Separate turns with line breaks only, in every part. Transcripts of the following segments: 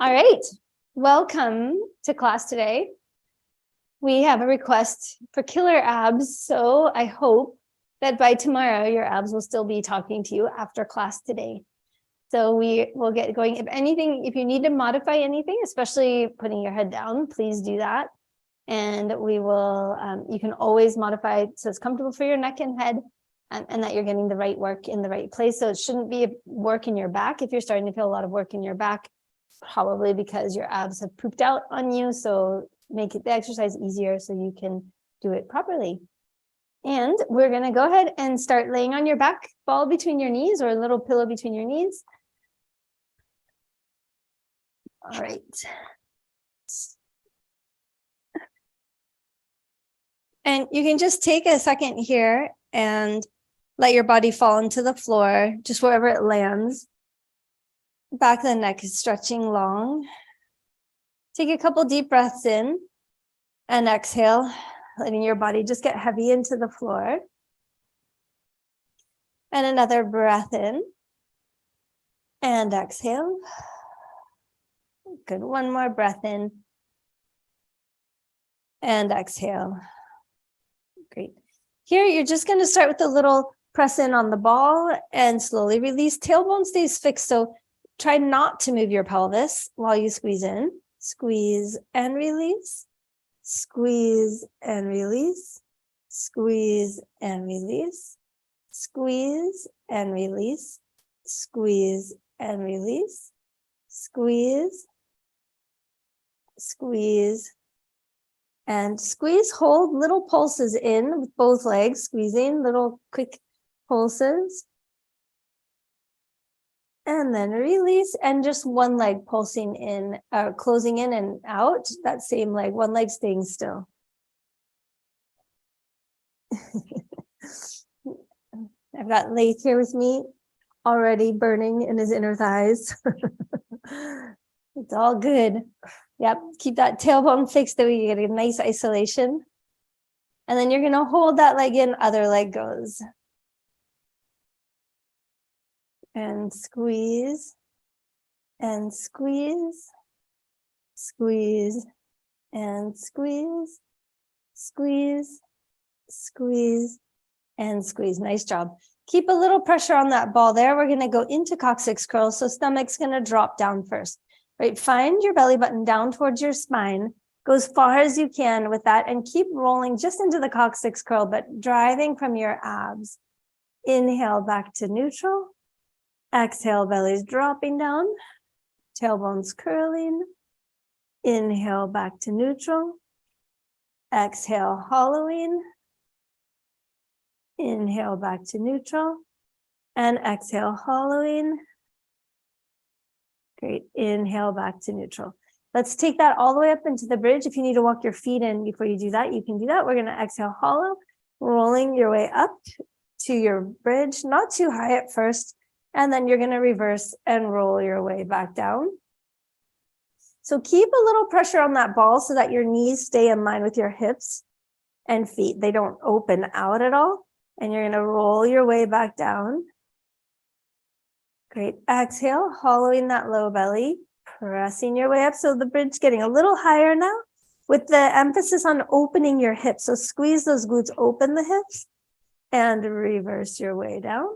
All right, welcome to class today. We have a request for killer abs, so I hope that by tomorrow your abs will still be talking to you after class today. So we will get going. If you need to modify anything, especially putting your head down, please do that. And we will, you can always modify so it's comfortable for your neck and head, and that you're getting the right work in the right place. So it shouldn't be work in your back. If you're starting to feel a lot of work in your back, probably because your abs have pooped out on you. So make the exercise easier so you can do it properly. And we're going to go ahead and start laying on your back, ball between your knees or a little pillow between your knees. All right. And you can just take a second here and let your body fall into the floor, just wherever it lands. Back of the neck is stretching long. Take a couple deep breaths in and exhale, letting your body just get heavy into the floor. And another breath in and exhale. Good. One more breath in and exhale. Great. Here, you're just going to start with a little press in on the ball and slowly release. Tailbone stays fixed, so try not to move your pelvis while you squeeze in. Squeeze and release. Squeeze and release. Squeeze and release. Squeeze and release. Squeeze and release. Squeeze. Squeeze. And squeeze, hold little pulses in with both legs, squeezing little quick pulses. And then release, and just one leg pulsing in, closing in and out, that same leg, one leg staying still. I've got Laith here with me, already burning in his inner thighs. It's all good. Yep, keep that tailbone fixed so you get a nice isolation. And then you're gonna hold that leg in, other leg goes. And squeeze, and squeeze, squeeze, and squeeze, squeeze, squeeze, and squeeze. Nice job. Keep a little pressure on that ball there. We're gonna go into coccyx curl, so stomach's gonna drop down first. Right, find your belly button down towards your spine. Go as far as you can with that and keep rolling just into the coccyx curl, but driving from your abs. Inhale back to neutral. Exhale, belly's dropping down. Tailbone's curling. Inhale back to neutral. Exhale, hollowing. Inhale back to neutral. And exhale, hollowing. Great. Inhale back to neutral. Let's take that all the way up into the bridge. If you need to walk your feet in before you do that, you can do that. We're going to exhale, hollow, rolling your way up to your bridge, not too high at first. And then you're going to reverse and roll your way back down. So keep a little pressure on that ball so that your knees stay in line with your hips and feet. They don't open out at all. And you're going to roll your way back down. Great. Exhale, hollowing that low belly, pressing your way up. So the bridge getting a little higher now with the emphasis on opening your hips. So squeeze those glutes, open the hips, and reverse your way down.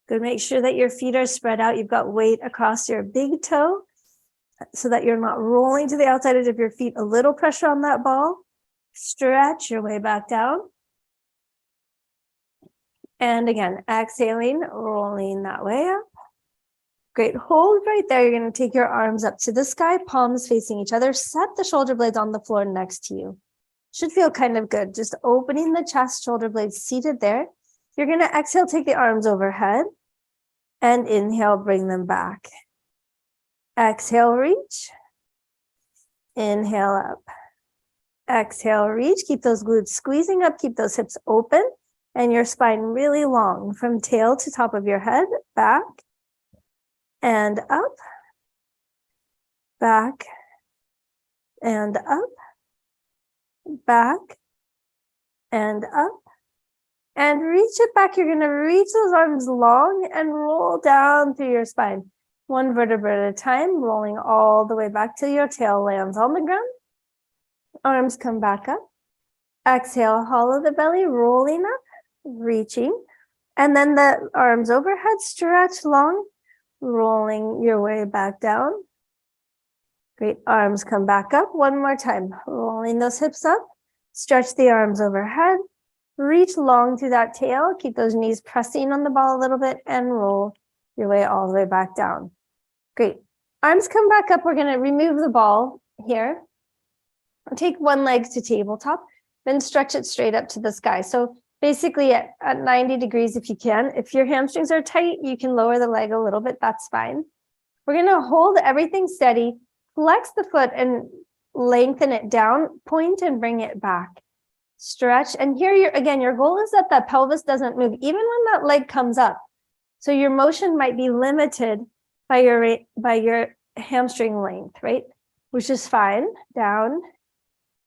Good. Make sure that your feet are spread out. You've got weight across your big toe so that you're not rolling to the outside edge of your feet. A little pressure on that ball. Stretch your way back down. And again, exhaling, rolling that way up. Great. Hold right there. You're going to take your arms up to the sky, palms facing each other. Set the shoulder blades on the floor next to you. Should feel kind of good. Just opening the chest, shoulder blades seated there. You're going to exhale, take the arms overhead. And inhale, bring them back. Exhale, reach. Inhale up. Exhale, reach. Keep those glutes squeezing up. Keep those hips open. And your spine really long from tail to top of your head, back and up, back and up, back and up, and reach it back. You're going to reach those arms long and roll down through your spine. One vertebra at a time, rolling all the way back till your tail lands on the ground. Arms come back up. Exhale, hollow the belly, rolling up, reaching. And then the arms overhead, stretch long, rolling your way back down. Great, arms come back up. One more time, rolling those hips up. Stretch the arms overhead. Reach long through that tail. Keep those knees pressing on the ball a little bit and roll your way all the way back down. Great. Arms come back up. We're going to remove the ball here. Take one leg to tabletop, then stretch it straight up to the sky. So basically at 90 degrees if you can. If your hamstrings are tight, you can lower the leg a little bit. That's fine. We're going to hold everything steady, flex the foot and lengthen it down, point and bring it back. Stretch. And here, your goal is that the pelvis doesn't move, even when that leg comes up. So your motion might be limited by your hamstring length, right? Which is fine. Down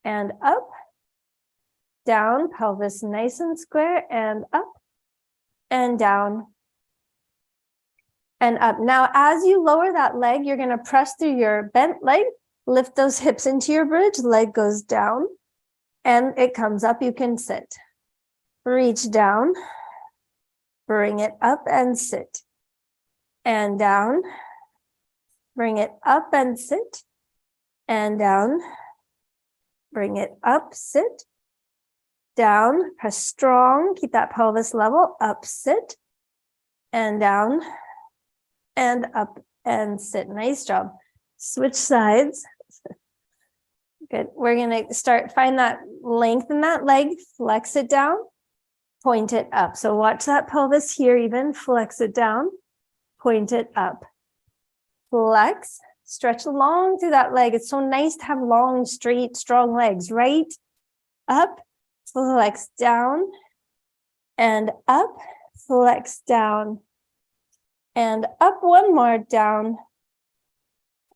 and up. Down, pelvis nice and square, and up and down and up. Now, as you lower that leg, you're going to press through your bent leg, lift those hips into your bridge, leg goes down, and it comes up. You can sit. Reach down, bring it up and sit. And down, bring it up and sit. And down, bring it up, sit. Down, press strong, keep that pelvis level, up, sit, and down, and up, and sit. Nice job. Switch sides. Good. We're going to find that length in that leg, flex it down, point it up. So watch that pelvis here even, flex it down, point it up. Flex, stretch long through that leg. It's so nice to have long, straight, strong legs. Right, up, flex down, and up, flex down, and up. One more, down,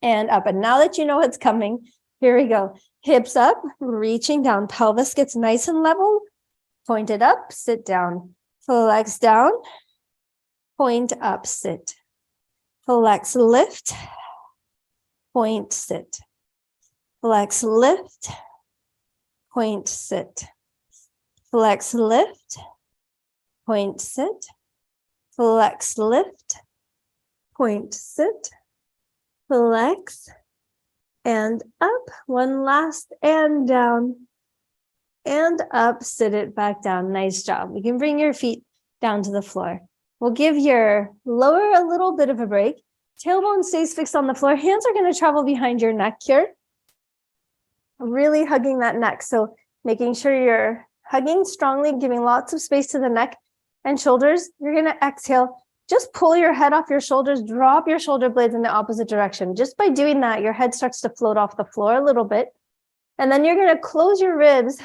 and up. And now that you know what's coming, here we go. Hips up, reaching down, pelvis gets nice and level, point it up, sit down, flex down, point up, sit, flex, lift, point, sit, flex, lift, point, sit, flex, lift, point, sit, flex, lift, point, sit, flex, and up. One last, and down, and up, sit it back down. Nice job. You can bring your feet down to the floor. We'll give your lower a little bit of a break. Tailbone stays fixed on the floor. Hands are going to travel behind your neck here. Really hugging that neck. So making sure you're hugging strongly, giving lots of space to the neck and shoulders. You're going to exhale. Just pull your head off your shoulders, drop your shoulder blades in the opposite direction. Just by doing that, your head starts to float off the floor a little bit. And then you're going to close your ribs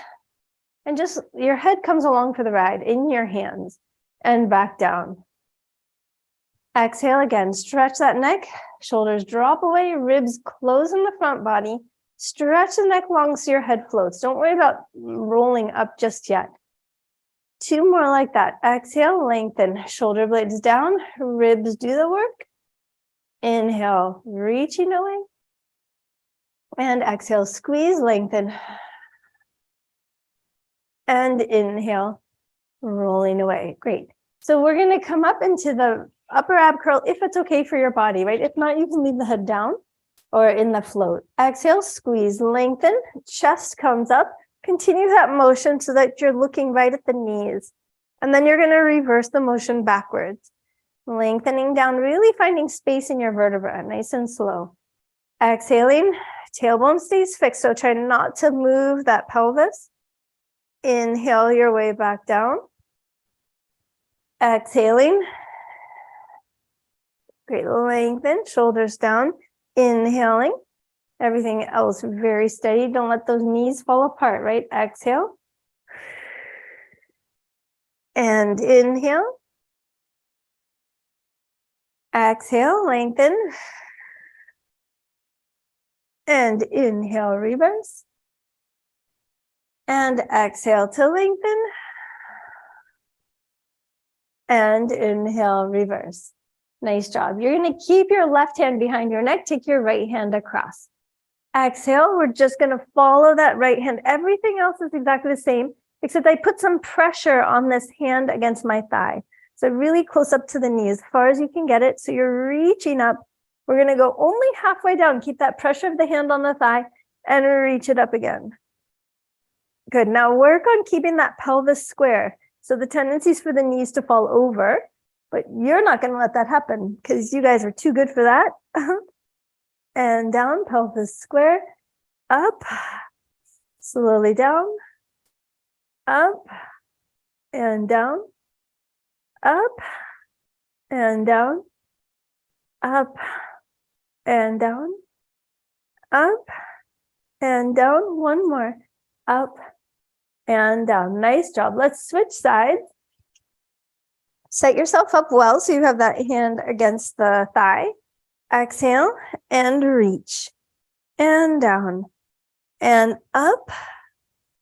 and just your head comes along for the ride in your hands and back down. Exhale again, stretch that neck, shoulders drop away, ribs close in the front body. Stretch the neck long so your head floats. Don't worry about rolling up just yet. Two more like that. Exhale, lengthen, shoulder blades down, ribs do the work. Inhale, reaching away. And exhale, squeeze, lengthen. And inhale, rolling away. Great. So we're going to come up into the upper ab curl if it's okay for your body, right? If not, you can leave the head down or in the float. Exhale, squeeze, lengthen, chest comes up. Continue that motion so that you're looking right at the knees. And then you're going to reverse the motion backwards. Lengthening down, really finding space in your vertebra, nice and slow. Exhaling, tailbone stays fixed, so try not to move that pelvis. Inhale your way back down. Exhaling. Great, lengthen, shoulders down. Inhaling. Everything else very steady. Don't let those knees fall apart, right? Exhale. And inhale. Exhale, lengthen. And inhale, reverse. And exhale to lengthen. And inhale, reverse. Nice job. You're going to keep your left hand behind your neck. Take your right hand across. Exhale. We're just going to follow that right hand. Everything else is exactly the same, except I put some pressure on this hand against my thigh. So really close up to the knee, as far as you can get it. So you're reaching up. We're going to go only halfway down. Keep that pressure of the hand on the thigh and reach it up again. Good. Now work on keeping that pelvis square. So the tendency is for the knees to fall over, but you're not going to let that happen because you guys are too good for that. And down, pelvis square, up, slowly down, up, and down, up, and down, up, and down, up, and down. One more, up, and down. Nice job. Let's switch sides. Set yourself up well so you have that hand against the thigh. Exhale and reach and down and up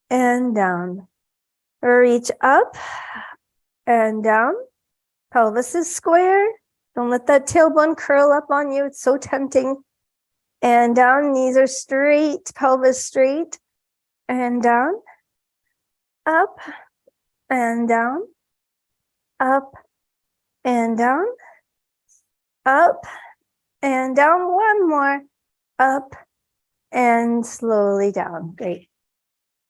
and down. Reach up and down. Pelvis is square. Don't let that tailbone curl up on you. It's so tempting. And down, knees are straight, pelvis straight, and down, up and down, up and down, up and down. One more, up and slowly down. Great.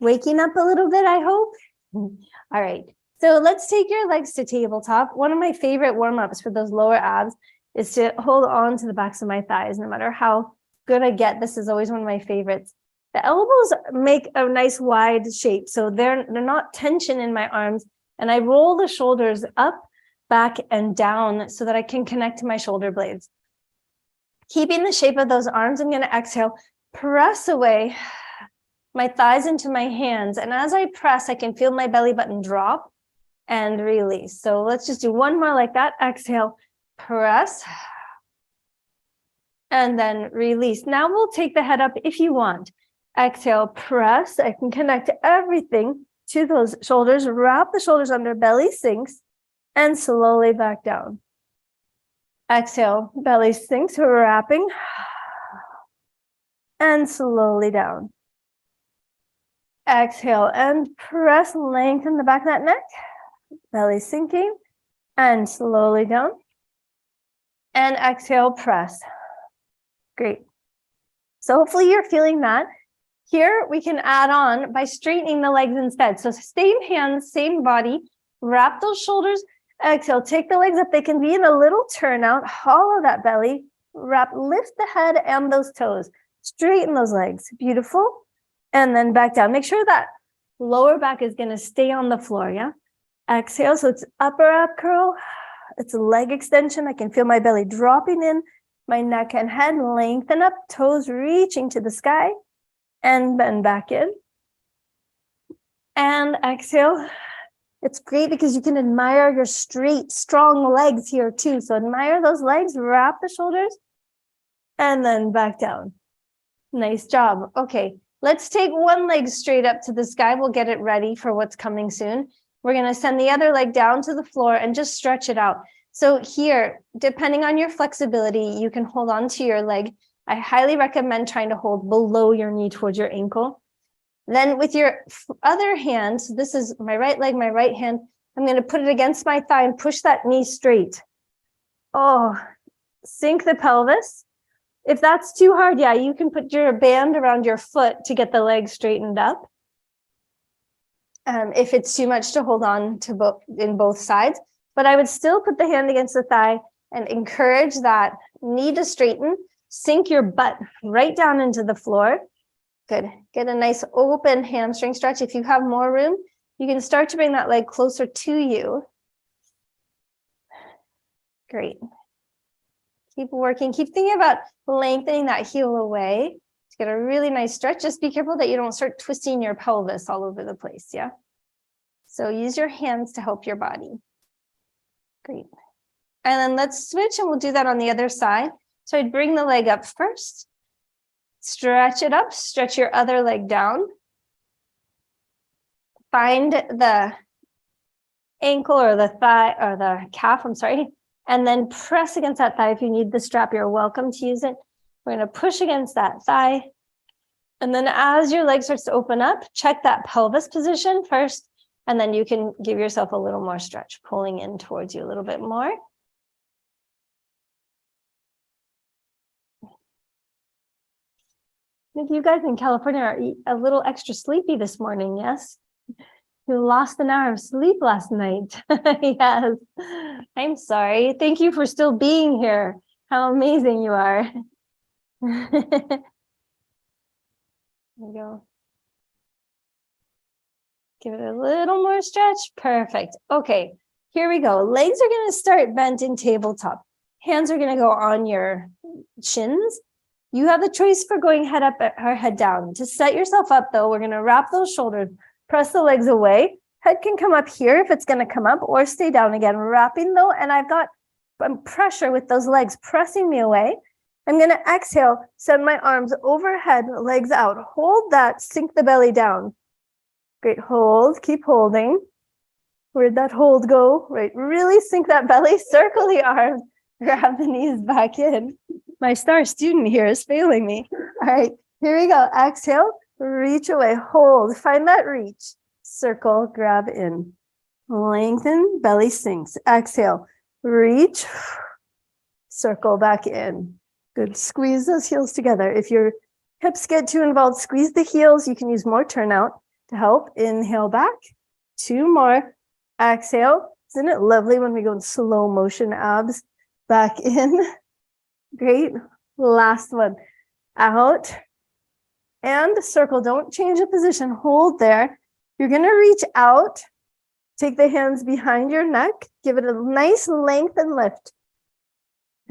Waking up a little bit, I hope. All right. So let's take your legs to tabletop. One of my favorite warm-ups for those lower abs is to hold on to the backs of my thighs. No matter how good I get, this is always one of my favorites. The elbows make a nice wide shape, so they're not tension in my arms, and I roll the shoulders up, back, and down so that I can connect to my shoulder blades. Keeping the shape of those arms, I'm going to exhale, press away my thighs into my hands, and as I press, I can feel my belly button drop and release. So let's just do one more like that. Exhale, press, and then release. Now we'll take the head up if you want. Exhale, press. I can connect everything to those shoulders. Wrap the shoulders under, belly sinks, and slowly back down. Exhale, belly sinks, wrapping, and slowly down. Exhale and press, lengthen the back of that neck, belly sinking, and slowly down. And exhale, press. Great. So hopefully you're feeling that. Here we can add on by straightening the legs instead. So same hands, same body, wrap those shoulders, exhale, take the legs up. They can be in a little turnout, hollow that belly, wrap, lift the head and those toes, straighten those legs, beautiful. And then back down. Make sure that lower back is going to stay on the floor, yeah? Exhale, so it's upper ab curl, it's a leg extension. I can feel my belly dropping in, my neck and head lengthen up, toes reaching to the sky. And bend back in. And exhale. It's great because you can admire your straight, strong legs here too. So admire those legs, wrap the shoulders, and then back down. Nice job. Okay, let's take one leg straight up to the sky. We'll get it ready for what's coming soon. We're going to send the other leg down to the floor and just stretch it out. So here, depending on your flexibility, you can hold on to your leg. I highly recommend trying to hold below your knee towards your ankle. Then with your other hand, so this is my right leg, my right hand, I'm going to put it against my thigh and push that knee straight. Oh, sink the pelvis. If that's too hard, yeah, you can put your band around your foot to get the leg straightened up. If it's too much to hold on to in both sides, but I would still put the hand against the thigh and encourage that knee to straighten. Sink your butt right down into the floor. Good. Get a nice open hamstring stretch. If you have more room, you can start to bring that leg closer to you. Great. Keep working. Keep thinking about lengthening that heel away to get a really nice stretch. Just be careful that you don't start twisting your pelvis all over the place. Yeah. So use your hands to help your body. Great. And then let's switch and we'll do that on the other side. So I'd bring the leg up first, stretch it up, stretch your other leg down. Find the ankle or the thigh or the calf, And then press against that thigh. If you need the strap, you're welcome to use it. We're going to push against that thigh. And then as your leg starts to open up, check that pelvis position first. And then you can give yourself a little more stretch, pulling in towards you a little bit more. If you guys in California are a little extra sleepy this morning, yes? You lost an hour of sleep last night. Yes. I'm sorry. Thank you for still being here. How amazing you are. There we go. Give it a little more stretch. Perfect. Okay, here we go. Legs are going to start bent in tabletop. Hands are going to go on your shins. You have the choice for going head up or head down. To set yourself up, though, we're going to wrap those shoulders, press the legs away. Head can come up here if it's going to come up, or stay down again, wrapping though. And I've got pressure with those legs pressing me away. I'm going to exhale, send my arms overhead, legs out. Hold that, sink the belly down. Great, hold, keep holding. Where'd that hold go? Right, really sink that belly, circle the arms, grab the knees back in. My star student here is failing me. All right, here we go. Exhale, reach away, hold, find that reach. Circle, grab in. Lengthen, belly sinks. Exhale, reach, circle back in. Good, squeeze those heels together. If your hips get too involved, squeeze the heels. You can use more turnout to help. Inhale back, 2 more. Exhale. Isn't it lovely when we go in slow motion abs? Back in. Great. Last one. Out. And circle. Don't change the position. Hold there. You're going to reach out. Take the hands behind your neck. Give it a nice length and lift.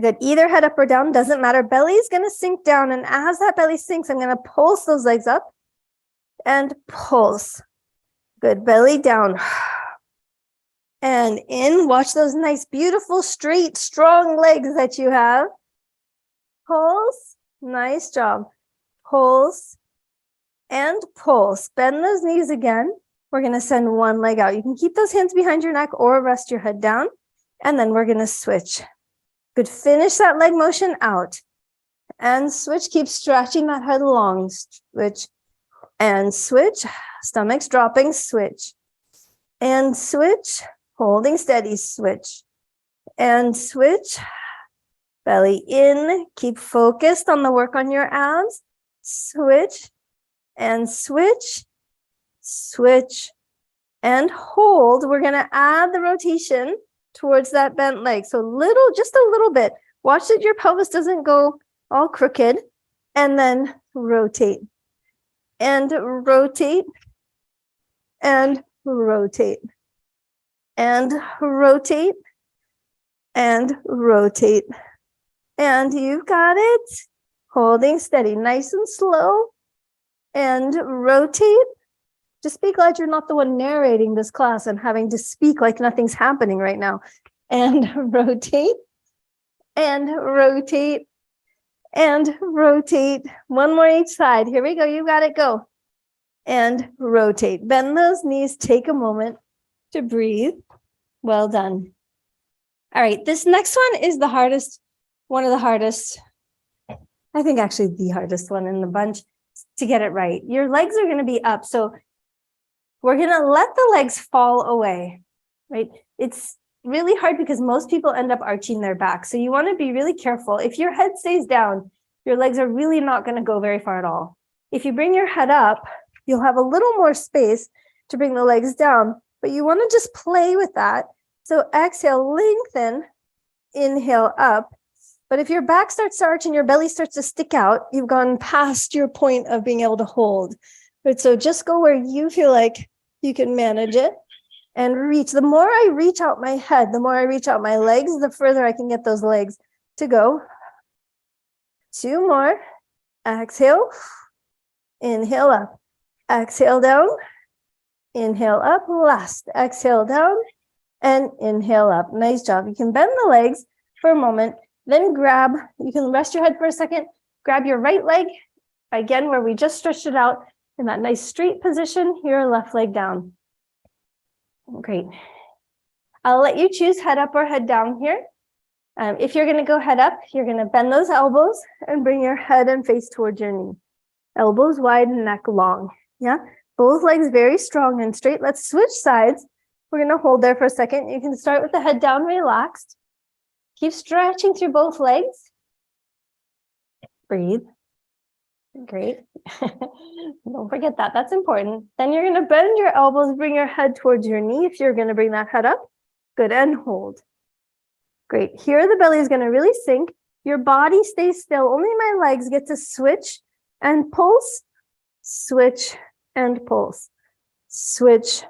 Good. Either head up or down. Doesn't matter. Belly is going to sink down. And as that belly sinks, I'm going to pulse those legs up. And pulse. Good. Belly down. And in. Watch those nice, beautiful, straight, strong legs that you have. Pulse. Nice job. Pulse. And pulse. Bend those knees again. We're going to send one leg out. You can keep those hands behind your neck or rest your head down. And then we're going to switch. Good. Finish that leg motion out. And switch. Keep stretching that head long. Switch. And switch. Stomach's dropping. Switch. And switch. Holding steady. Switch. And switch. Belly in. Keep focused on the work on your abs. Switch. And switch. Switch. And hold. We're going to add the rotation towards that bent leg. So just a little bit. Watch that your pelvis doesn't go all crooked. And then rotate. And rotate. And rotate. And rotate. And rotate. And you've got it. Holding steady. Nice and slow. And rotate. Just be glad you're not the one narrating this class and having to speak like nothing's happening right now. And rotate. And rotate. And rotate. One more each side. Here we go. You got it. Go. And rotate. Bend those knees. Take a moment to breathe. Well done. All right. This next one is the hardest, one of the hardest, I think actually the hardest one in the bunch to get it right. Your legs are going to be up. So we're going to let the legs fall away, right? It's really hard because most people end up arching their back. So you want to be really careful. If your head stays down, your legs are really not going to go very far at all. If you bring your head up, you'll have a little more space to bring the legs down, but you want to just play with that. So exhale, lengthen, inhale up. But if your back starts to arch and your belly starts to stick out, you've gone past your point of being able to hold. Right, so just go where you feel like you can manage it and reach. The more I reach out my head, the more I reach out my legs, the further I can get those legs to go. 2 more. Exhale. Inhale up. Exhale down. Inhale up. Last. Exhale down. And inhale up. Nice job. You can bend the legs for a moment. Then grab. You can rest your head for a second. Grab your right leg. Again, where we just stretched it out. In that nice straight position, your left leg down. Great. I'll let you choose head up or head down here. If you're going to go head up, you're going to bend those elbows and bring your head and face towards your knee. Elbows wide, neck long. Yeah. Both legs very strong and straight. Let's switch sides. We're going to hold there for a second. You can start with the head down, relaxed. Keep stretching through both legs. Breathe. Great. Don't forget that. That's important. Then you're going to bend your elbows, bring your head towards your knee if you're going to bring that head up. Good. And hold. Great. Here the belly is going to really sink. Your body stays still. Only my legs get to switch and pulse. Switch and pulse. Switch,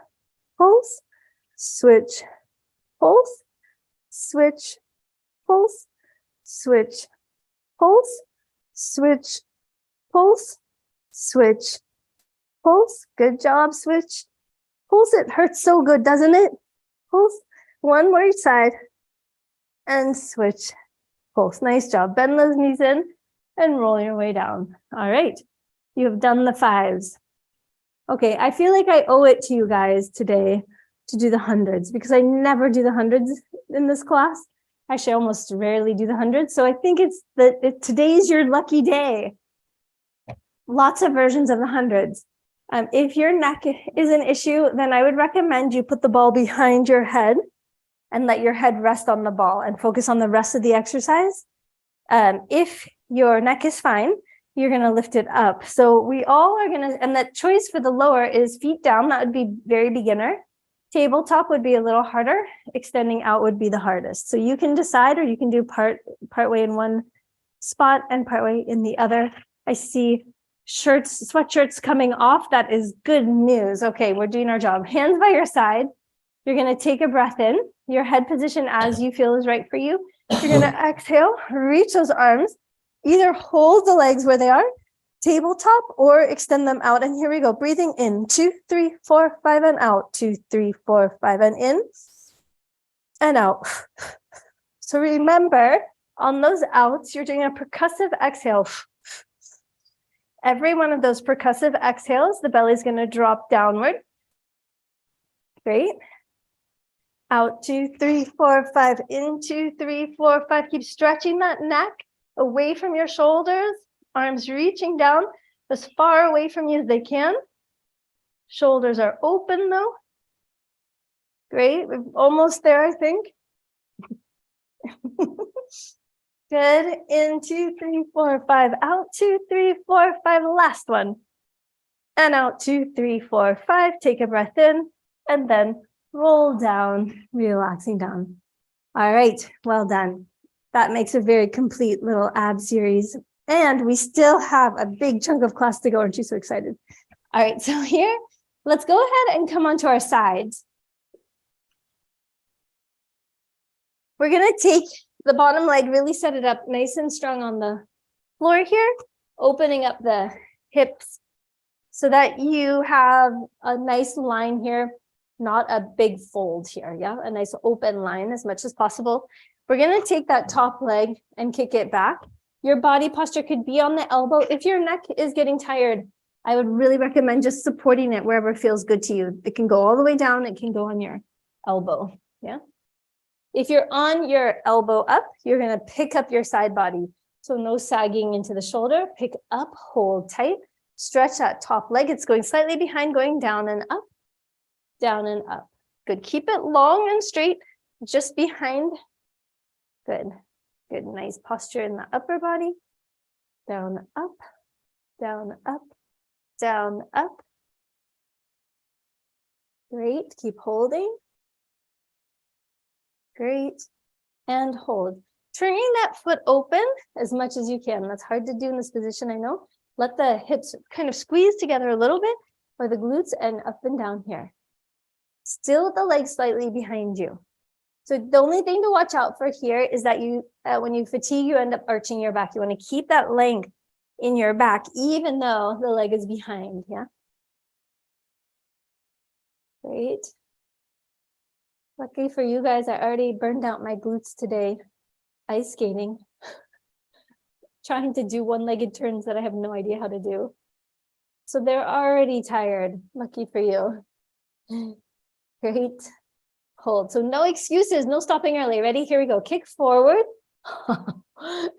pulse. Switch, pulse. Switch, pulse. Switch, pulse. Switch, pulse. Switch, pulse. Good job. Switch, pulse. It hurts so good, doesn't it? Pulse. One more side. And switch, pulse. Nice job. Bend those knees in and roll your way down. All right. You have done the 5s. Okay, I feel like I owe it to you guys today to do the 100s because I never do the 100s in this class. Actually, I almost rarely do the 100s. So I think it's that today's your lucky day. Lots of versions of the 100s. If your neck is an issue, then I would recommend you put the ball behind your head and let your head rest on the ball and focus on the rest of the exercise. If your neck is fine, you're going to lift it up. So we all are going to, and the choice for the lower is feet down. That would be very beginner. Tabletop would be a little harder. Extending out would be the hardest. So you can decide, or you can do part way in one spot and part way in the other. I see sweatshirts coming off. That is good news. Okay, we're doing our job. Hands by your side. You're going to take a breath in, your head position as you feel is right for you. You're going to exhale, reach those arms, either hold the legs where they are, tabletop, or extend them out. And here we go. Breathing in, 2, 3, 4, 5, and out. 2, 3, 4, 5, and in and out. So remember, on those outs, you're doing a percussive exhale. Every one of those percussive exhales, the belly is going to drop downward. Great. Out, 2, 3, 4, 5. In, 2, 3, 4, 5. Keep stretching that neck away from your shoulders. Arms reaching down as far away from you as they can. Shoulders are open though. Great. We're almost there, I think. Good. In, 2, 3, 4, 5. Out, 2, 3, 4, 5. Last one. And out, 2, 3, 4, 5. Take a breath in and then roll down, relaxing down. All right, well done. That makes a very complete little ab series. And we still have a big chunk of class to go. Aren't you so excited? All right, so here, let's go ahead and come onto our sides. We're going to take the bottom leg, really set it up nice and strong on the floor here, opening up the hips so that you have a nice line here. Not a big fold here, yeah? A nice open line as much as possible. We're going to take that top leg and kick it back. Your body posture could be on the elbow. If your neck is getting tired, I would really recommend just supporting it wherever feels good to you. It can go all the way down. It can go on your elbow, yeah? If you're on your elbow up, you're going to pick up your side body. So no sagging into the shoulder. Pick up, hold tight. Stretch that top leg. It's going slightly behind, going down and up. Down and up. Good. Keep it long and straight, just behind. Good. Good. Nice posture in the upper body. Down, up, down, up, down, up. Great. Keep holding. Great. And hold. Turning that foot open as much as you can. That's hard to do in this position, I know. Let the hips kind of squeeze together a little bit, or the glutes, and up and down here. Still the legs slightly behind you. So the only thing to watch out for here is that you, when you fatigue, you end up arching your back. You want to keep that length in your back, even though the leg is behind, yeah? Great. Lucky for you guys, I already burned out my glutes today, ice skating. Trying to do one-legged turns that I have no idea how to do. So they're already tired. Lucky for you. Great. Hold. So no excuses, no stopping early. Ready? Here we go. Kick forward.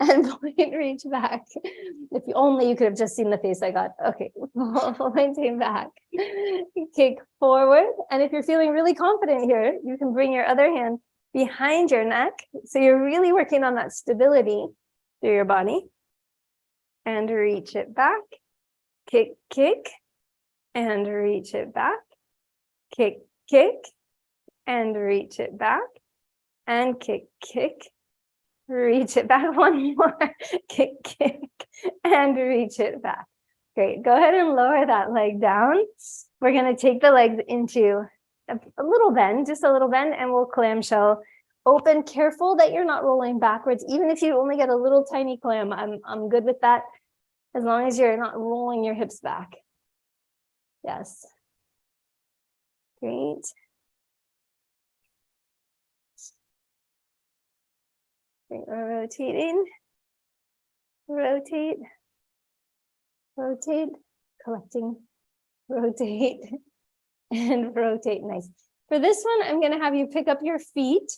And point, reach back. If you only you could have just seen the face I got. Okay, pointing back. Kick forward. And if you're feeling really confident here, you can bring your other hand behind your neck. So you're really working on that stability through your body. And reach it back. Kick, kick. And reach it back. Kick, kick. And reach it back. And kick, kick. Reach it back. One more. Kick, kick. And reach it back. Great. Go ahead and lower that leg down. We're going to take the legs into a little bend, just a little bend, and we'll clamshell open. Careful that you're not rolling backwards. Even if you only get a little tiny clam, I'm good with that, as long as you're not rolling your hips back. Yes. Great. We're rotating, rotate, rotate, collecting, rotate, and rotate. Nice. For this one, I'm going to have you pick up your feet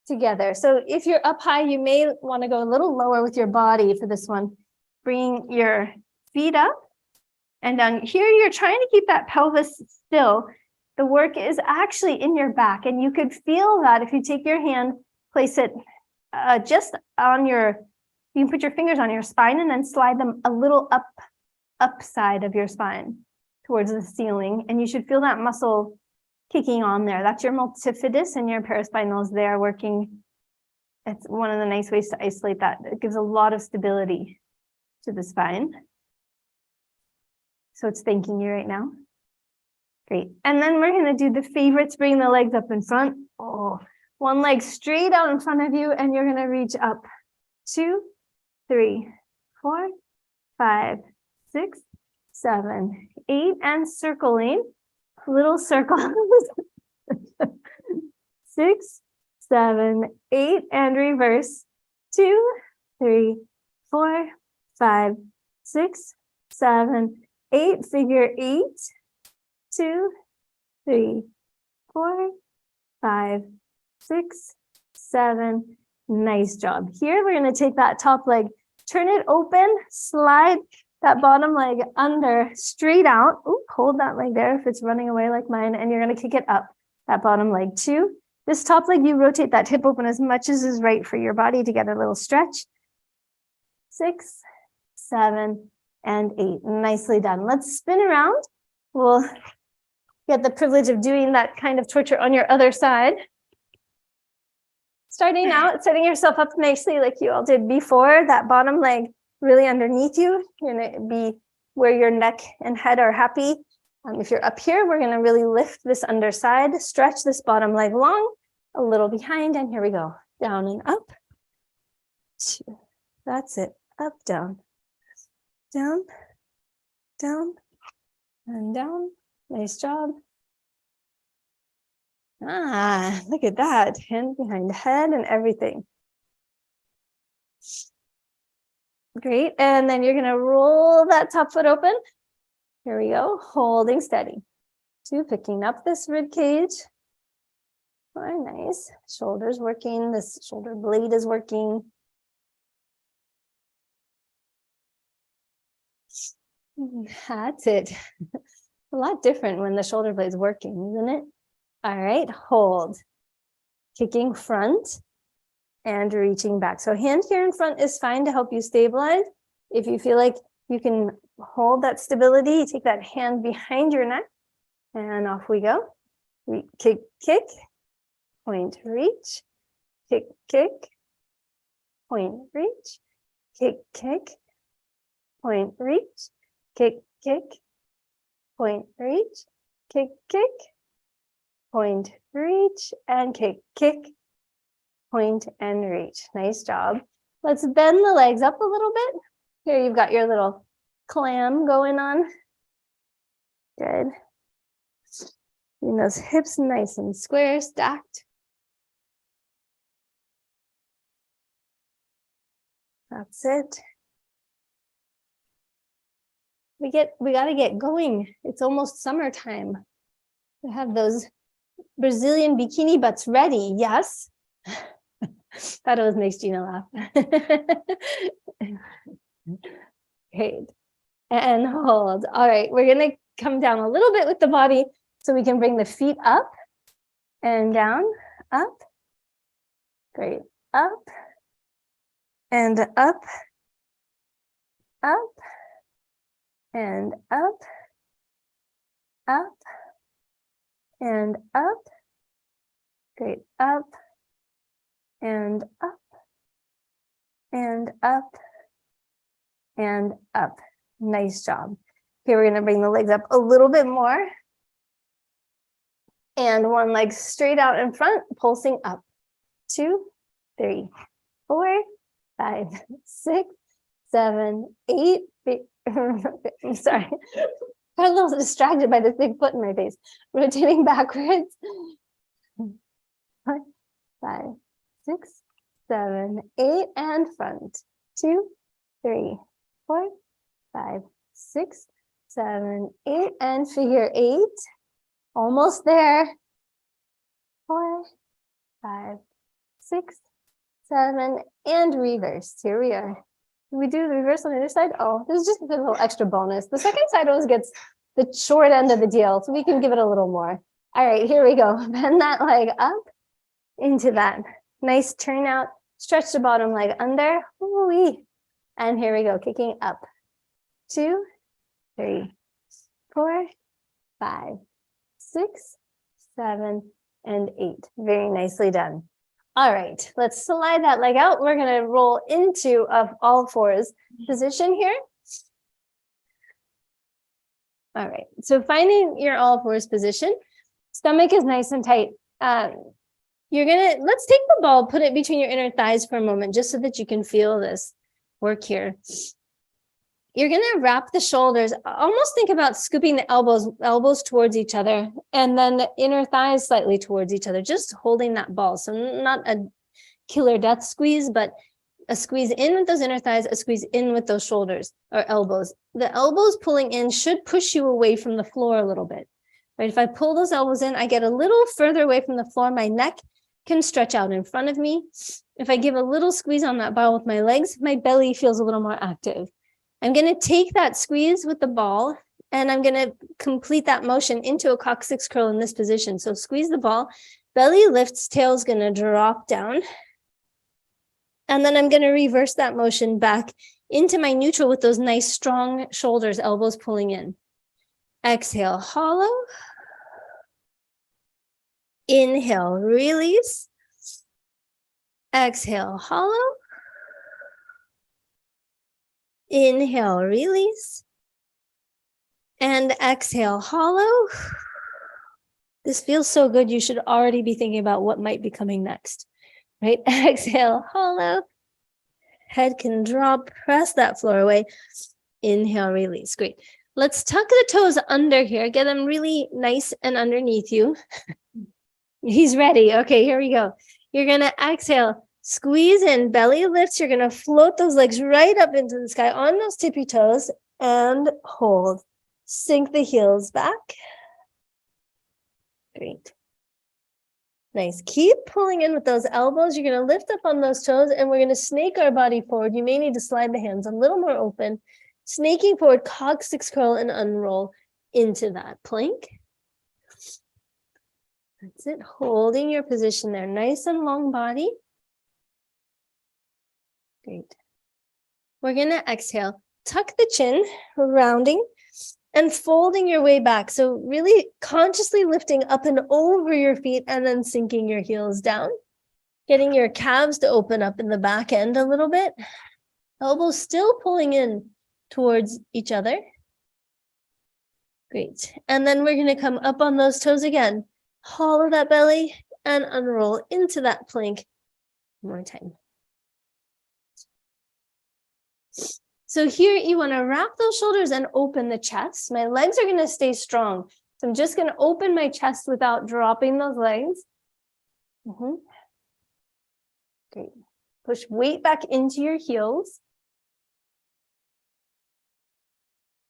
together. So if you're up high, you may want to go a little lower with your body for this one. Bring your feet up and down. Here, you're trying to keep that pelvis still. The work is actually in your back, and you could feel that if you take your hand, place it just on you can put your fingers on your spine and then slide them a little up side of your spine towards the ceiling. And you should feel that muscle kicking on there. That's your multifidus and your paraspinals there working. It's one of the nice ways to isolate that. It gives a lot of stability to the spine. So it's thanking you right now. Great. And then we're going to do the favorites, bring the legs up in front. Oh. One leg straight out in front of you, and you're going to reach up. 2, 3, 4, 5, 6, 7, 8, and circling. Little circles. 6, 7, 8, and reverse. 2, 3, 4, 5, 6, 7, 8. Figure 8. 2, 3, 4, 5, 6, 7. Nice job. Here, we're going to take that top leg, turn it open, slide that bottom leg under, straight out. Ooh, hold that leg there if it's running away like mine, and you're going to kick it up, that bottom leg. 2. This top leg, you rotate that hip open as much as is right for your body to get a little stretch. 6, 7, and 8. Nicely done. Let's spin around. We'll get the privilege of doing that kind of torture on your other side. Starting out, setting yourself up nicely like you all did before, that bottom leg really underneath you. You're going to be where your neck and head are happy. If you're up here, we're going to really lift this underside, stretch this bottom leg long, a little behind, and here we go. Down and up. 2. That's it. Up, down, down, down, and down. Nice job. Ah, look at that. Hand behind head and everything. Great. And then you're going to roll that top foot open. Here we go. Holding steady. 2, picking up this rib cage. Very nice. Shoulders working. This shoulder blade is working. That's it. A lot different when the shoulder blade's working, isn't it? All right, hold. Kicking front and reaching back. So hand here in front is fine to help you stabilize. If you feel like you can hold that stability, take that hand behind your neck and off we go. Kick, kick, point, reach, kick, kick, point, reach, kick, kick, point, reach, kick, kick, point, reach, kick, kick, point, reach, and kick, kick, point, and reach. Nice job. Let's bend the legs up a little bit. Here you've got your little clam going on. Good. Keeping those hips nice and square, stacked. That's it. We got to get going. It's almost summertime. We have those Brazilian bikini butts ready, yes? That always makes Gina laugh. Great. And hold. All right, we're going to come down a little bit with the body so we can bring the feet up and down, up. Great. Up and up, up and up, up and up. Great. Up and up and up and up. Nice job. Here, we're going to bring the legs up a little bit more. And one leg straight out in front, pulsing up. 2, 3, 4, 5, 6, 7, 8. I'm sorry. Got a little distracted by this big foot in my face. Rotating backwards. 4, 5, 6, 7, 8, and front. 2, 3, 4, 5, 6, 7, 8, and figure 8. Almost there. 4, 5, 6, 7, and reverse. Here we are. Can we do the reverse on the other side? Oh, this is just a little extra bonus. The second side always gets the short end of the deal, so we can give it a little more. All right, here we go. Bend that leg up into that nice turnout. Stretch the bottom leg under. Ooh-wee. And here we go, kicking up. 2, 3, 4, 5, 6, 7, and 8. Very nicely done. All right, let's slide that leg out. We're going to roll into all fours position here. All right, so finding your all fours position, stomach is nice and tight. Let's take the ball, put it between your inner thighs for a moment, just so that you can feel this work here. You're going to wrap the shoulders, almost think about scooping the elbows towards each other, and then the inner thighs slightly towards each other, just holding that ball. So not a killer death squeeze, but a squeeze in with those inner thighs, a squeeze in with those shoulders or elbows. The elbows pulling in should push you away from the floor a little bit, right? If I pull those elbows in, I get a little further away from the floor. My neck can stretch out in front of me. If I give a little squeeze on that ball with my legs, my belly feels a little more active. I'm going to take that squeeze with the ball, and I'm going to complete that motion into a coccyx curl in this position. So squeeze the ball, belly lifts, tail's going to drop down. And then I'm going to reverse that motion back into my neutral with those nice strong shoulders, elbows pulling in. Exhale, hollow. Inhale, release. Exhale, hollow. Inhale, release. And exhale, hollow. This feels so good. You should already be thinking about what might be coming next, right? Exhale, hollow. Head can drop, press that floor away. Inhale, release. Great. Let's tuck the toes under here. Get them really nice and underneath you. He's ready. Okay, here we go. You're going to exhale, squeeze in, belly lifts. You're going to float those legs right up into the sky on those tippy toes and hold. Sink the heels back. Great. Nice. Keep pulling in with those elbows. You're going to lift up on those toes, and we're going to snake our body forward. You may need to slide the hands a little more open. Snaking forward, coccyx curl and unroll into that plank. That's it. Holding your position there. Nice and long body. Great. We're going to exhale. Tuck the chin, rounding, and folding your way back. So really consciously lifting up and over your feet and then sinking your heels down. Getting your calves to open up in the back end a little bit. Elbows still pulling in towards each other. Great. And then we're going to come up on those toes again. Hollow that belly and unroll into that plank. One more time. So here you want to wrap those shoulders and open the chest. My legs are going to stay strong. So I'm just going to open my chest without dropping those legs. Great. Push weight back into your heels.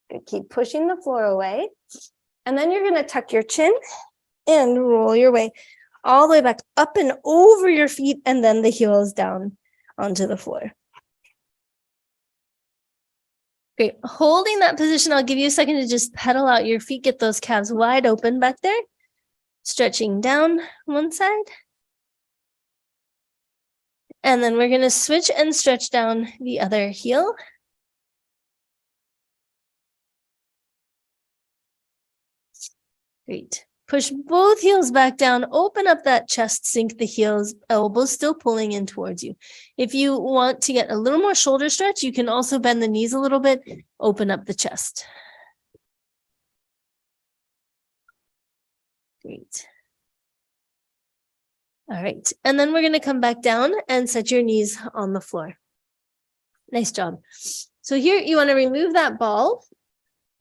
Good. Keep pushing the floor away. And then you're going to tuck your chin and roll your way all the way back up and over your feet, and then the heels down onto the floor. Great. Holding that position, I'll give you a second to just pedal out your feet, get those calves wide open back there. Stretching down one side. And then we're going to switch and stretch down the other heel. Great. Push both heels back down, open up that chest, sink the heels, elbows still pulling in towards you. If you want to get a little more shoulder stretch, you can also bend the knees a little bit, open up the chest. Great. All right, and then we're going to come back down and set your knees on the floor. Nice job. So here you want to remove that ball,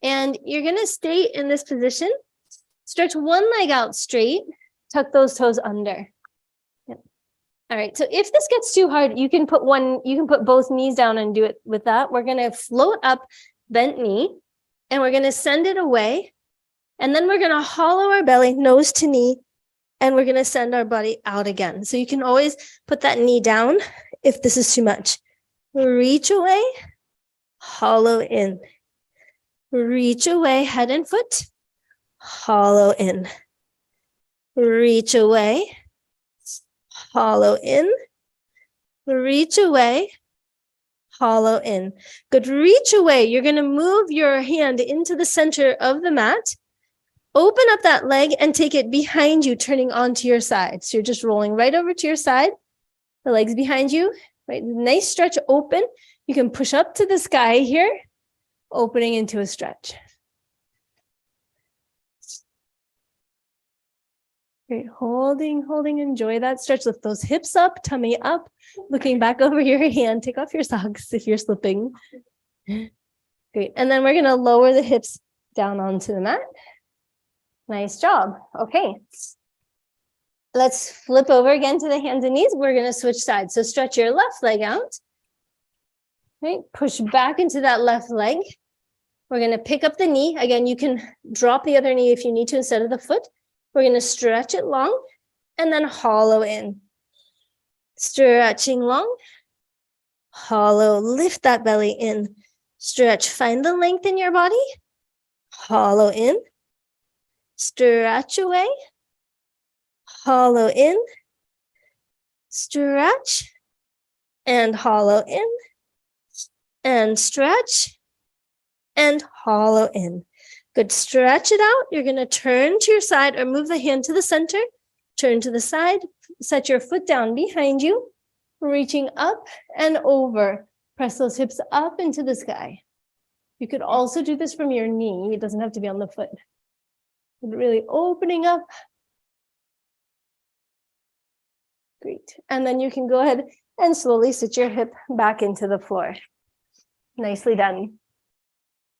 and you're going to stay in this position. Stretch one leg out straight, tuck those toes under. Yep. All right, so if this gets too hard, you can put both knees down and do it with that. We're going to float up, bent knee, and we're going to send it away. And then we're going to hollow our belly, nose to knee, and we're going to send our body out again. So you can always put that knee down if this is too much. Reach away, hollow in. Reach away, head and foot. Hollow in. Reach away. Hollow in. Reach away. Hollow in. Good. Reach away. You're going to move your hand into the center of the mat. Open up that leg and take it behind you, turning onto your side. So you're just rolling right over to your side. The legs behind you. Right. Nice stretch, open. You can push up to the sky here, opening into a stretch. Great, holding, enjoy that stretch. Lift those hips up, tummy up, looking back over your hand. Take off your socks if you're slipping. Great, and then we're gonna lower the hips down onto the mat. Nice job, okay. Let's flip over again to the hands and knees. We're gonna switch sides. So stretch your left leg out. Right, push back into that left leg. We're gonna pick up the knee. Again, you can drop the other knee if you need to instead of the foot. We're going to stretch it long and then hollow in. Stretching long, hollow, lift that belly in. Stretch, find the length in your body. Hollow in. Stretch away. Hollow in. Stretch and hollow in. And stretch and hollow in. Good, stretch it out. You're going to turn to your side or move the hand to the center. Turn to the side, set your foot down behind you, reaching up and over. Press those hips up into the sky. You could also do this from your knee. It doesn't have to be on the foot. Really opening up. Great. And then you can go ahead and slowly sit your hip back into the floor. Nicely done.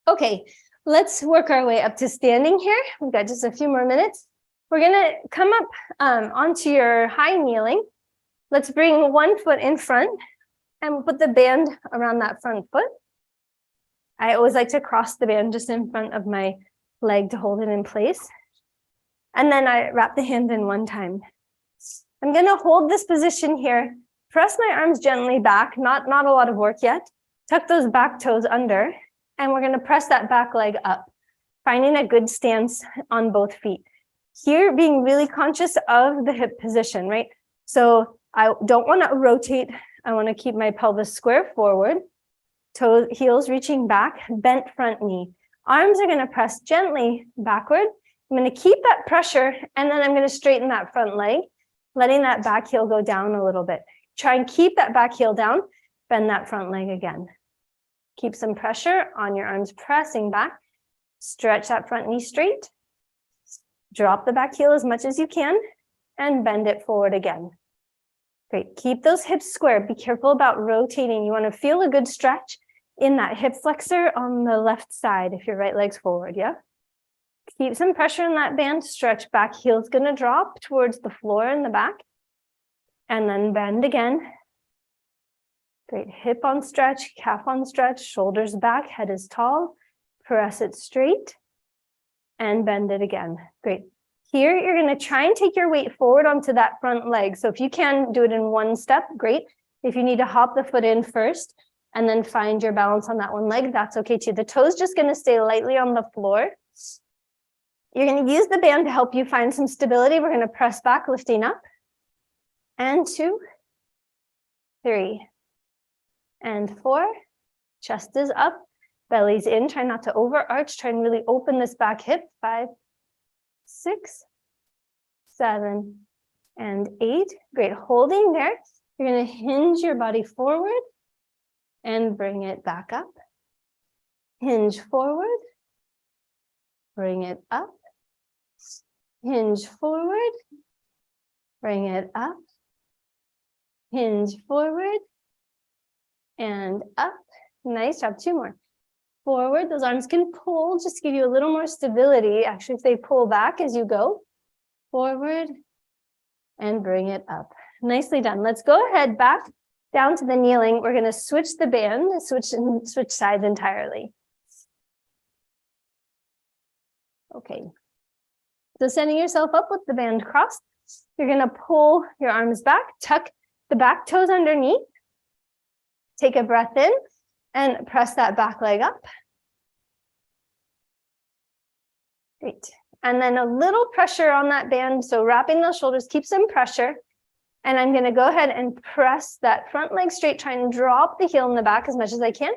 Okay. Let's work our way up to standing here. We've got just a few more minutes. We're gonna come up onto your high kneeling. Let's bring one foot in front and we'll put the band around that front foot. I always like to cross the band just in front of my leg to hold it in place. And then I wrap the hand in one time. I'm gonna hold this position here. Press my arms gently back, not a lot of work yet. Tuck those back toes under. And we're going to press that back leg up, finding a good stance on both feet. Here, being really conscious of the hip position, right? So I don't want to rotate. I want to keep my pelvis square forward, toes, heels reaching back, bent front knee. Arms are going to press gently backward. I'm going to keep that pressure, and then I'm going to straighten that front leg, letting that back heel go down a little bit. Try and keep that back heel down, bend that front leg again. Keep some pressure on your arms pressing back. Stretch that front knee straight. Drop the back heel as much as you can and bend it forward again. Great. Keep those hips square. Be careful about rotating. You want to feel a good stretch in that hip flexor on the left side if your right leg's forward, yeah? Keep some pressure in that band. Stretch back. Heel's going to drop towards the floor in the back. And then bend again. Great, hip on stretch, calf on stretch, shoulders back, head is tall, press it straight, and bend it again. Great, Here, you're going to try and take your weight forward onto that front leg. So if you can do it in one step, great. If you need to hop the foot in first and then find your balance on that one leg, that's okay too. The toe's just going to stay lightly on the floor. You're going to use the band to help you find some stability. We're going to press back, lifting up. And 2, 3, and 4. Chest is up, belly's in. Try not to overarch. Try and really open this back hip. 5, 6, 7, and 8. Great, holding there. You're going to hinge your body forward and bring it back up. Hinge forward, bring it up. Hinge forward, bring it up. Hinge forward and up. Nice job, 2 more. Forward, those arms can pull, just to give you a little more stability. Actually, if they pull back as you go, forward and bring it up. Nicely done. Let's go ahead back down to the kneeling. We're going to switch the band, switch sides entirely. Okay. So setting yourself up with the band crossed, you're going to pull your arms back, tuck the back toes underneath. Take a breath in and press that back leg up. Great. And then a little pressure on that band. So wrapping those shoulders, keep some pressure. And I'm going to go ahead and press that front leg straight. Try and drop the heel in the back as much as I can.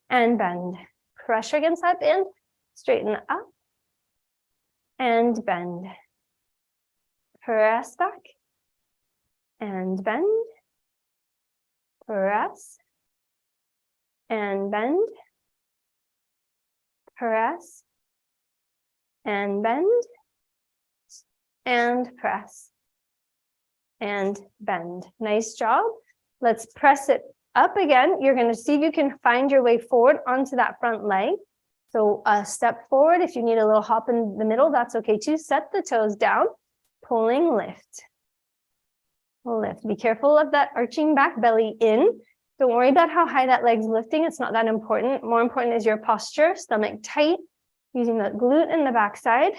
And bend. Pressure against that band. Straighten up. And bend. Press back. And bend. Press. And bend. Press. And bend. And press. And bend. Nice job. Let's press it up again. You're going to see if you can find your way forward onto that front leg. So a step forward. If you need a little hop in the middle, that's okay too. Set the toes down, pulling, lift. Lift. Be careful of that arching back, belly in. Don't worry about how high that leg's lifting. It's not that important. More important is your posture, stomach tight, using the glute and the backside.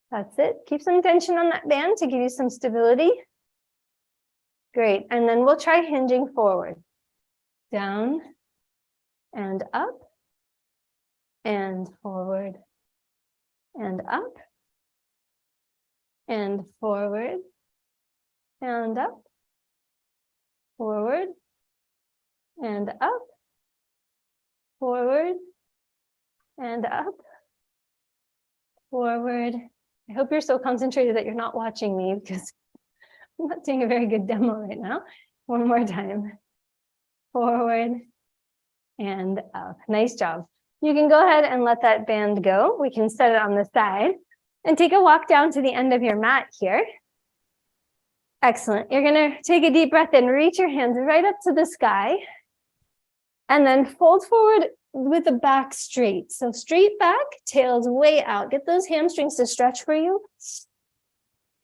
That's it. Keep some tension on that band to give you some stability. Great. And then we'll try hinging forward. Down and up and forward and up and forward and up, forward and up, forward and up, forward. I hope you're so concentrated that you're not watching me because I'm not doing a very good demo right now. One more time. Forward and up. Nice job. You can go ahead and let that band go. We can set it on the side and take a walk down to the end of your mat here. Excellent. You're going to take a deep breath in, reach your hands right up to the sky, and then fold forward with the back straight. So straight back, tails way out. Get those hamstrings to stretch for you.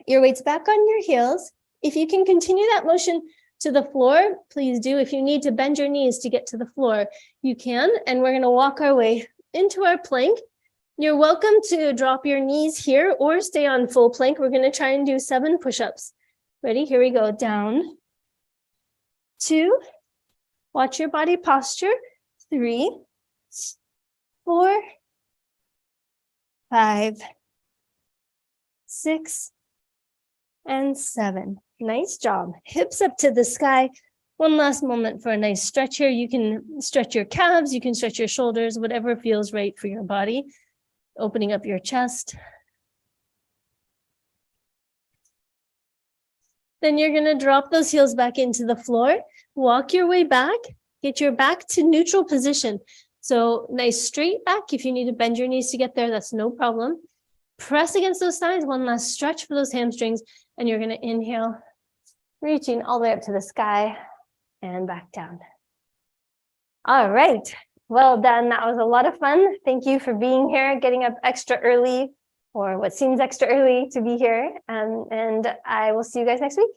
Your weight's back on your heels. If you can continue that motion to the floor, please do. If you need to bend your knees to get to the floor, you can. And we're going to walk our way into our plank. You're welcome to drop your knees here or stay on full plank. We're going to try and do 7 push-ups. Ready? Here we go. Down. 2. Watch your body posture. 3, 4, 5, 6, and 7. Nice job. Hips up to the sky. One last moment for a nice stretch here. You can stretch your calves, you can stretch your shoulders, whatever feels right for your body. Opening up your chest. Then you're going to drop those heels back into the floor. Walk your way back. Get your back to neutral position. So nice straight back. If you need to bend your knees to get there, that's no problem. Press against those thighs. One last stretch for those hamstrings. And you're going to inhale, reaching all the way up to the sky and back down. All right. Well done. That was a lot of fun. Thank you for being here, getting up extra early, or what seems extra early to be here. And I will see you guys next week.